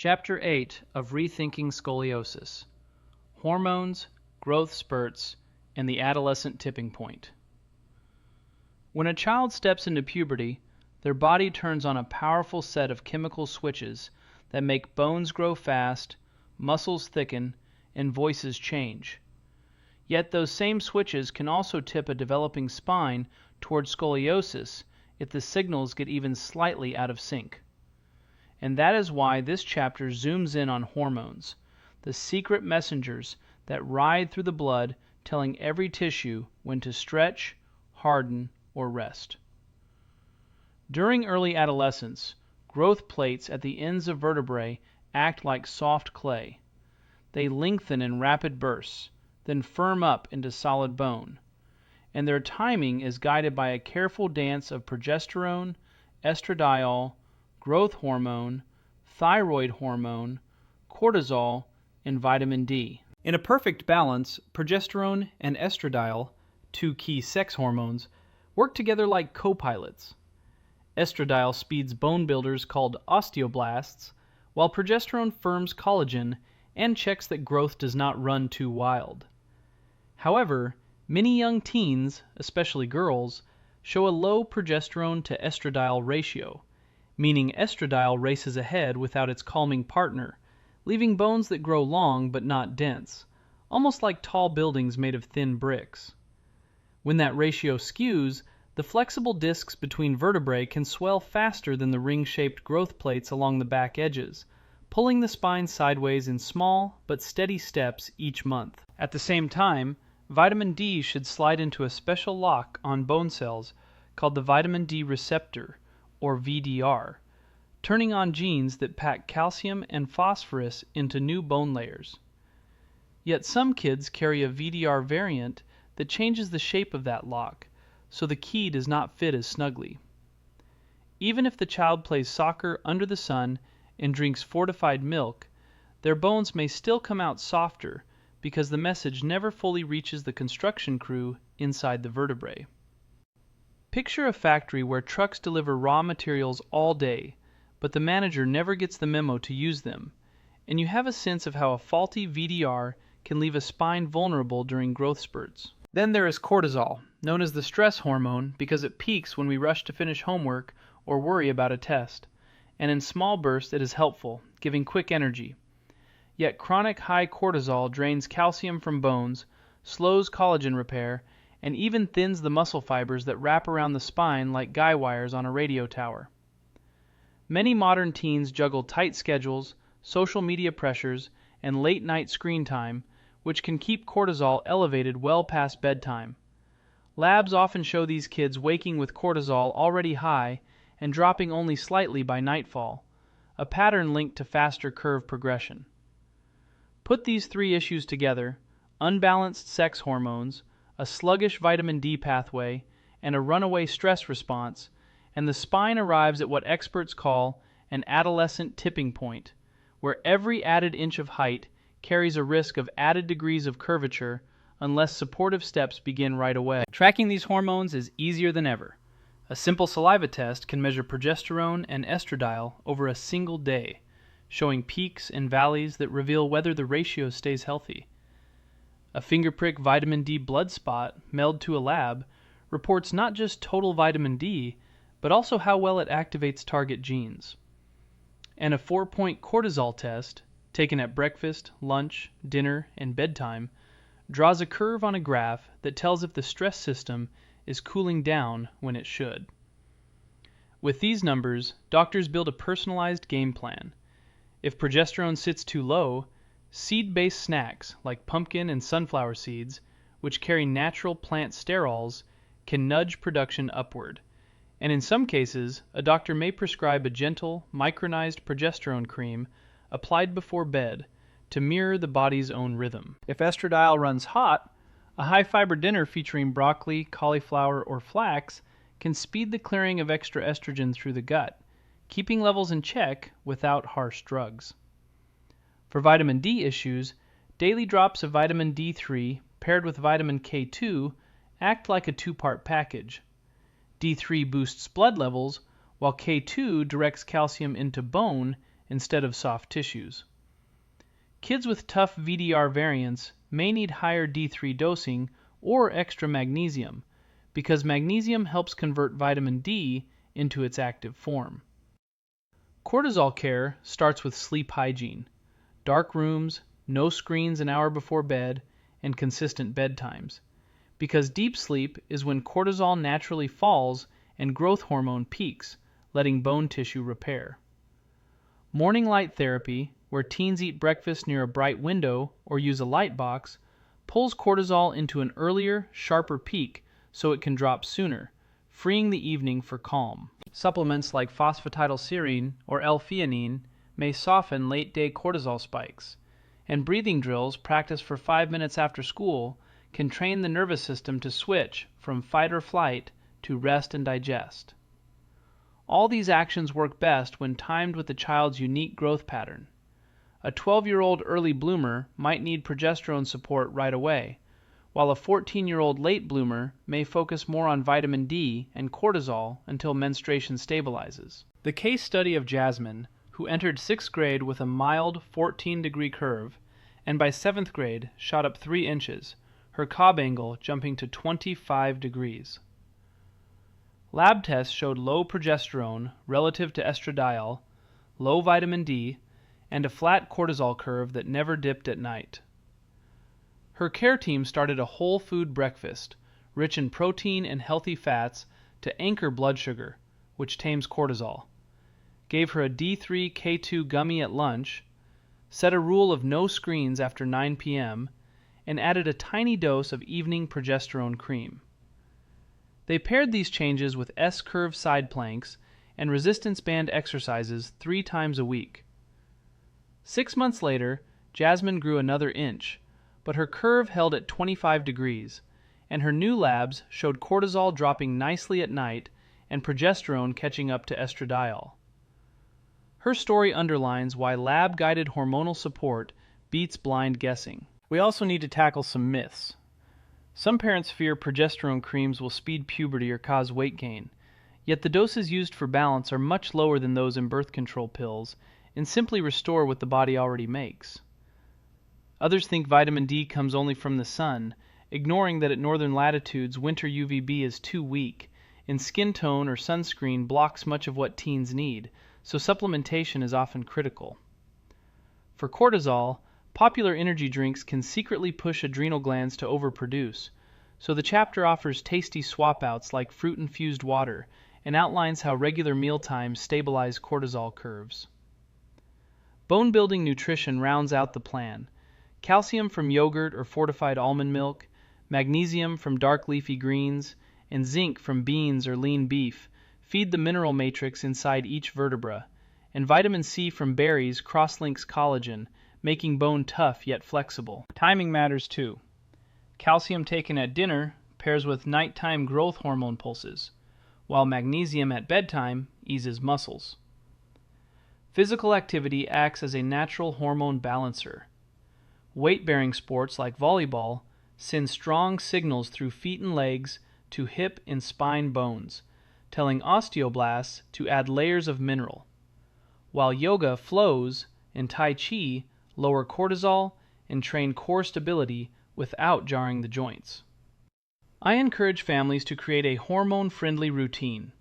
Chapter 8 of Rethinking Scoliosis: Hormones, Growth Spurts, and the Adolescent Tipping Point. When a child steps into puberty, their body turns on a powerful set of chemical switches that make bones grow fast, muscles thicken, and voices change. Yet those same switches can also tip a developing spine toward scoliosis if the signals get even slightly out of sync. And that is why this chapter zooms in on hormones, the secret messengers that ride through the blood, telling every tissue when to stretch, harden, or rest. During early adolescence, growth plates at the ends of vertebrae act like soft clay. They lengthen in rapid bursts, then firm up into solid bone, and their timing is guided by a careful dance of progesterone, estradiol, growth hormone, thyroid hormone, cortisol, and vitamin D. In a perfect balance, progesterone and estradiol, two key sex hormones, work together like co-pilots. Estradiol speeds bone builders called osteoblasts, while progesterone firms collagen and checks that growth does not run too wild. However, many young teens, especially girls, show a low progesterone to estradiol ratio, meaning estradiol races ahead without its calming partner, leaving bones that grow long but not dense, almost like tall buildings made of thin bricks. When that ratio skews, the flexible discs between vertebrae can swell faster than the ring-shaped growth plates along the back edges, pulling the spine sideways in small but steady steps each month. At the same time, vitamin D should slide into a special lock on bone cells called the vitamin D receptor, or VDR, turning on genes that pack calcium and phosphorus into new bone layers. Yet some kids carry a VDR variant that changes the shape of that lock, so the key does not fit as snugly. Even if the child plays soccer under the sun and drinks fortified milk, their bones may still come out softer because the message never fully reaches the construction crew inside the vertebrae. Picture a factory where trucks deliver raw materials all day, but the manager never gets the memo to use them, and you have a sense of how a faulty VDR can leave a spine vulnerable during growth spurts. Then there is cortisol, known as the stress hormone because it peaks when we rush to finish homework or worry about a test, and in small bursts it is helpful, giving quick energy. Yet chronic high cortisol drains calcium from bones, slows collagen repair, and even thins the muscle fibers that wrap around the spine like guy wires on a radio tower. Many modern teens juggle tight schedules, social media pressures, and late-night screen time, which can keep cortisol elevated well past bedtime. Labs often show these kids waking with cortisol already high and dropping only slightly by nightfall, a pattern linked to faster curve progression. Put these three issues together: unbalanced sex hormones, a sluggish vitamin D pathway, and a runaway stress response, and the spine arrives at what experts call an adolescent tipping point, where every added inch of height carries a risk of added degrees of curvature unless supportive steps begin right away. Tracking these hormones is easier than ever. A simple saliva test can measure progesterone and estradiol over a single day, showing peaks and valleys that reveal whether the ratio stays healthy. A fingerprick vitamin D blood spot mailed to a lab reports not just total vitamin D, but also how well it activates target genes. And a 4-point cortisol test, taken at breakfast, lunch, dinner, and bedtime, draws a curve on a graph that tells if the stress system is cooling down when it should. With these numbers, doctors build a personalized game plan. If progesterone sits too low, seed-based snacks like pumpkin and sunflower seeds, which carry natural plant sterols, can nudge production upward. And in some cases, a doctor may prescribe a gentle, micronized progesterone cream applied before bed to mirror the body's own rhythm. If estradiol runs hot, a high-fiber dinner featuring broccoli, cauliflower, or flax can speed the clearing of extra estrogen through the gut, keeping levels in check without harsh drugs. For vitamin D issues, daily drops of vitamin D3 paired with vitamin K2 act like a two-part package. D3 boosts blood levels, while K2 directs calcium into bone instead of soft tissues. Kids with tough VDR variants may need higher D3 dosing or extra magnesium, because magnesium helps convert vitamin D into its active form. Cortisol care starts with sleep hygiene, dark rooms, no screens an hour before bed, and consistent bedtimes, because deep sleep is when cortisol naturally falls and growth hormone peaks, letting bone tissue repair. Morning light therapy, where teens eat breakfast near a bright window or use a light box, pulls cortisol into an earlier, sharper peak so it can drop sooner, freeing the evening for calm. Supplements like phosphatidylserine or L-theanine may soften late-day cortisol spikes, and breathing drills practiced for 5 minutes after school can train the nervous system to switch from fight or flight to rest and digest. All these actions work best when timed with the child's unique growth pattern. A 12-year-old early bloomer might need progesterone support right away, while a 14-year-old late bloomer may focus more on vitamin D and cortisol until menstruation stabilizes. The case study of Jasmine, who entered 6th grade with a mild 14-degree curve, and by 7th grade shot up 3 inches, her Cobb angle jumping to 25 degrees. Lab tests showed low progesterone relative to estradiol, low vitamin D, and a flat cortisol curve that never dipped at night. Her care team started a whole food breakfast, rich in protein and healthy fats, to anchor blood sugar, which tames cortisol, gave her a D3 K2 gummy at lunch, set a rule of no screens after 9 p.m., and added a tiny dose of evening progesterone cream. They paired these changes with S-curve side planks and resistance band exercises 3 times a week. 6 months later, Jasmine grew another inch, but her curve held at 25 degrees, and her new labs showed cortisol dropping nicely at night and progesterone catching up to estradiol. Her story underlines why lab-guided hormonal support beats blind guessing. We also need to tackle some myths. Some parents fear progesterone creams will speed puberty or cause weight gain, yet the doses used for balance are much lower than those in birth control pills and simply restore what the body already makes. Others think vitamin D comes only from the sun, ignoring that at northern latitudes winter UVB is too weak, and skin tone or sunscreen blocks much of what teens need, so supplementation is often critical. For cortisol, popular energy drinks can secretly push adrenal glands to overproduce, so the chapter offers tasty swap-outs like fruit-infused water and outlines how regular mealtimes stabilize cortisol curves. Bone-building nutrition rounds out the plan. Calcium from yogurt or fortified almond milk, magnesium from dark leafy greens, and zinc from beans or lean beef feed the mineral matrix inside each vertebra, and vitamin C from berries cross-links collagen, making bone tough yet flexible. Timing matters too. Calcium taken at dinner pairs with nighttime growth hormone pulses, while magnesium at bedtime eases muscles. Physical activity acts as a natural hormone balancer. Weight-bearing sports like volleyball send strong signals through feet and legs to hip and spine bones, telling osteoblasts to add layers of mineral, while yoga flows and Tai Chi lower cortisol and train core stability without jarring the joints. I encourage families to create a hormone-friendly routine,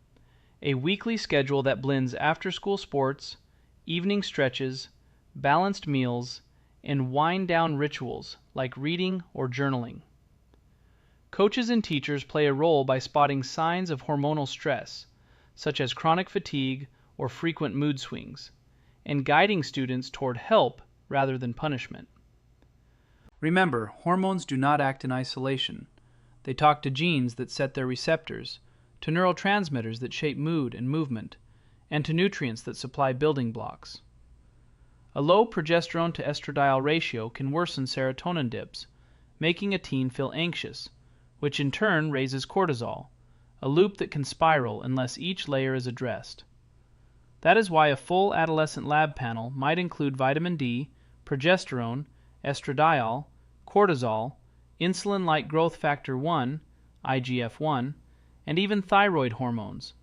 a weekly schedule that blends after-school sports, evening stretches, balanced meals, and wind-down rituals like reading or journaling. Coaches and teachers play a role by spotting signs of hormonal stress, such as chronic fatigue or frequent mood swings, and guiding students toward help rather than punishment. Remember, hormones do not act in isolation. They talk to genes that set their receptors, to neurotransmitters that shape mood and movement, and to nutrients that supply building blocks. A low progesterone to estradiol ratio can worsen serotonin dips, making a teen feel anxious, which in turn raises cortisol, a loop that can spiral unless each layer is addressed. That is why a full adolescent lab panel might include vitamin D, progesterone, estradiol, cortisol, insulin-like growth factor 1, IGF-1, and even thyroid hormones,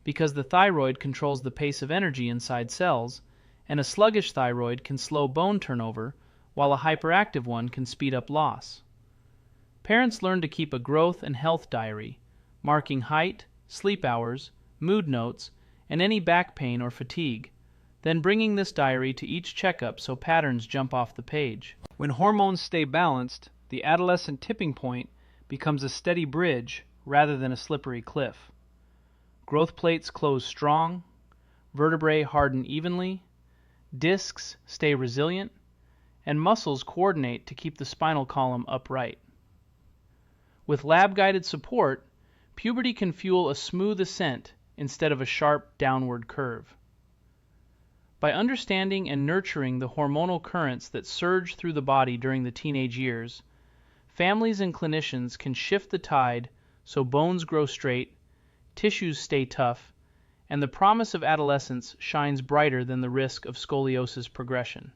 because the thyroid controls the pace of energy inside cells, and a sluggish thyroid can slow bone turnover, while a hyperactive one can speed up loss. Parents learn to keep a growth and health diary, marking height, sleep hours, mood notes, and any back pain or fatigue, then bringing this diary to each checkup so patterns jump off the page. When hormones stay balanced, the adolescent tipping point becomes a steady bridge rather than a slippery cliff. Growth plates close strong, vertebrae harden evenly, discs stay resilient, and muscles coordinate to keep the spinal column upright. With lab-guided support, puberty can fuel a smooth ascent instead of a sharp downward curve. By understanding and nurturing the hormonal currents that surge through the body during the teenage years, families and clinicians can shift the tide so bones grow straight, tissues stay tough, and the promise of adolescence shines brighter than the risk of scoliosis progression.